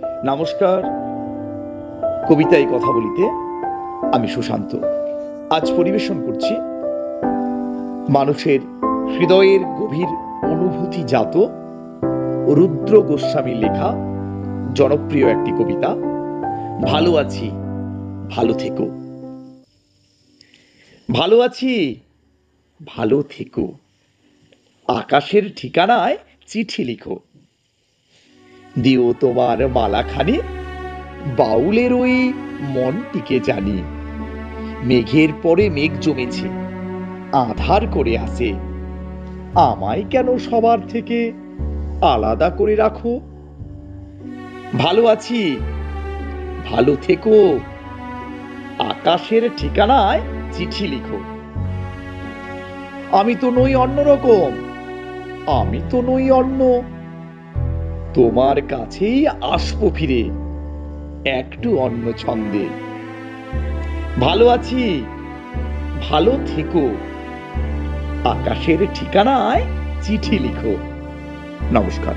নমস্কার, কবিতায় কথা বলিতে আমি সুশান্ত। আজ পরিবেশন করছি মানুষের হৃদয়ের গভীর অনুভূতি জাত রুদ্র গোস্বামীর লেখা জনপ্রিয় একটি কবিতা, ভালো আছি ভালো থেকো। ভালো আছি ভালো থেকো, আকাশের ঠিকানায় চিঠি লিখো, দিও তোমার মালাখানি বাউলের ওই মনটিকে জানি। মেঘের পরে মেঘ জমেছে, আধার করে আসে, আমায় কেন সবার থেকে আলাদা করে রাখো। ভালো আছি ভালো থেকো, আকাশের ঠিকানায় চিঠি লিখো। আমি তো নই অন্যরকম, আমি তো নই অন্য, তোমার কাছেই আসবো ফিরে একটু অন্য ছন্দে। ভালো আছি ভালো থেকো, আকাশের ঠিকানায় চিঠি লিখো। নমস্কার।